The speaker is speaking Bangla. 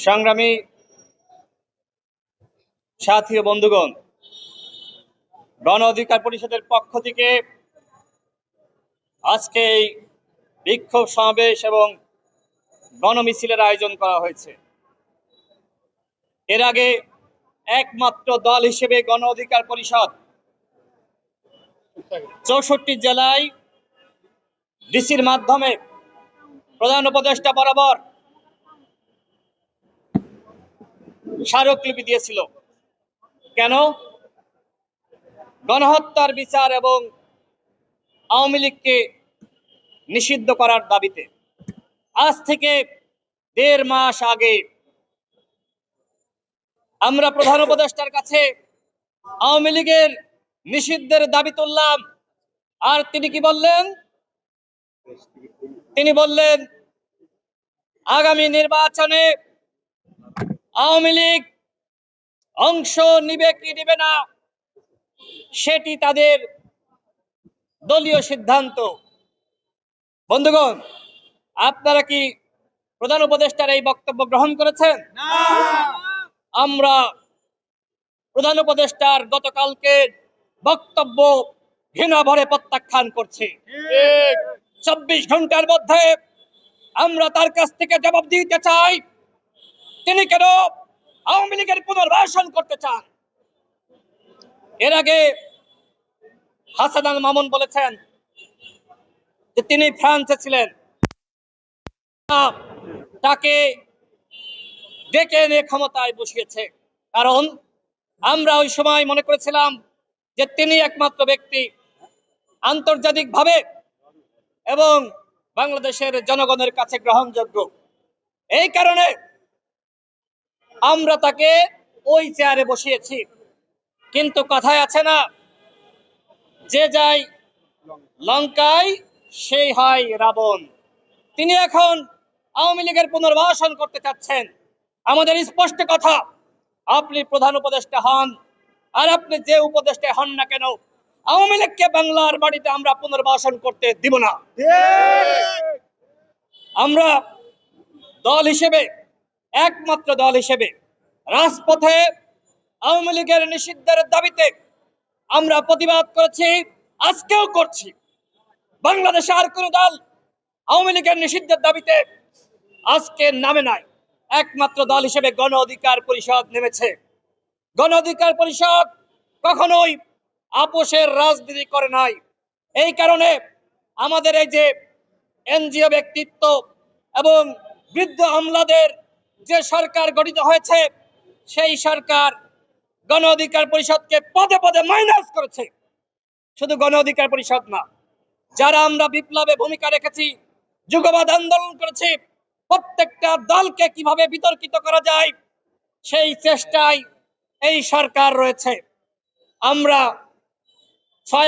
সংগ্রামী সাথী ও বন্ধুগণ, গণ অধিকার পরিষদের পক্ষ থেকে আজকে এই বিক্ষোভ সমাবেশ এবং গণমিছিলের আয়োজন করা হয়েছে। এর আগে একমাত্র দল হিসেবে গণ অধিকার পরিষদ 64 জেলায় ডিসির মাধ্যমে প্রধান উপদেষ্টা বরাবর স্মারকলিপি দিয়েছিল। কেন? গণহত্যার বিচার এবং আওয়ামী লীগকে নিষিদ্ধ করার দাবিতে। আজ থেকে 1.5 মাস আগে আমরা প্রধান উপদেষ্টার কাছে আওয়ামী লীগের নিষিদ্ধের দাবি তুললাম। আর তিনি কি বললেন? তিনি বললেন আগামী নির্বাচনে আওয়ামী লীগ অংশ নিবে কি নিবে না সেটি তাদের দলীয় সিদ্ধান্ত। বন্ধুগণ, আপনারা কি প্রধান উপদেষ্টার এই বক্তব্য গ্রহণ করেছেন? আমরা প্রধান উপদেষ্টার গতকালকে বক্তব্য ঘৃণা ভরে প্রত্যাখ্যান করছি। 24 ঘন্টার মধ্যে আমরা তার কাছ থেকে জবাব দিতে চাই, তিনি কেন আওয়ামী লীগের পুনর্বাসন করতে চান। এর আগে হাসান আল মামুন বলেছেন যে তিনি ফ্রান্সে ছিলেন, তাকে ডেকে এনে ক্ষমতায় বসিয়েছে। কারণ আমরা ওই সময় মনে করেছিলাম যে তিনি একমাত্র ব্যক্তি আন্তর্জাতিকভাবে এবং বাংলাদেশের জনগণের কাছে গ্রহণযোগ্য। এই কারণে আমরা তাকে ওই চেয়ারে বসিয়েছি। কিন্তু কথায় আছে না, যে যায় লঙ্কায় সেই হয় রাবণ। তিনি এখন আওয়ামী লীগের পুনর্বাসন করতে চাচ্ছেন। আমাদের স্পষ্ট কথা, আপনি প্রধান উপদেষ্টা হন আর আপনি যে উপদেষ্টা হন না কেন, আওয়ামী লীগকে বাংলার বাড়িতে আমরা পুনর্বাসন করতে দিব না। আমরা দল হিসেবে, একমাত্র দল হিসেবে রাজপথে আওয়ামী লীগের নিষিদ্ধের দাবিতে আমরা প্রতিবাদ করেছি, আজকেও করছি। বাংলাদেশে আর কোন দল আওয়ামী লীগের নিষিদ্ধের দাবিতে আজকে নামে নাই। একমাত্র দল হিসেবে গণ অধিকার পরিষদ নেমেছে। গণ অধিকার পরিষদ কখনোই আপোষের রাজনীতি করে নাই। এই কারণে আমাদের এই যে এনজিও ব্যক্তিত্ব এবং বৃদ্ধ আমলাদের যে সরকার গঠিত হয়েছে, সেই সরকার গণ অধিকার পরিষদকে পদে পদে মাইনাস করেছে। শুধু গণ অধিকার পরিষদ না, যারা আমরা বিপ্লবে ভূমিকা রেখেছি, যুগবাদ আন্দোলন করেছি, প্রত্যেকটা দলকে কিভাবে বিতর্কিত করা যায় সেই চেষ্টায় এই সরকার রয়েছে। আমরা 6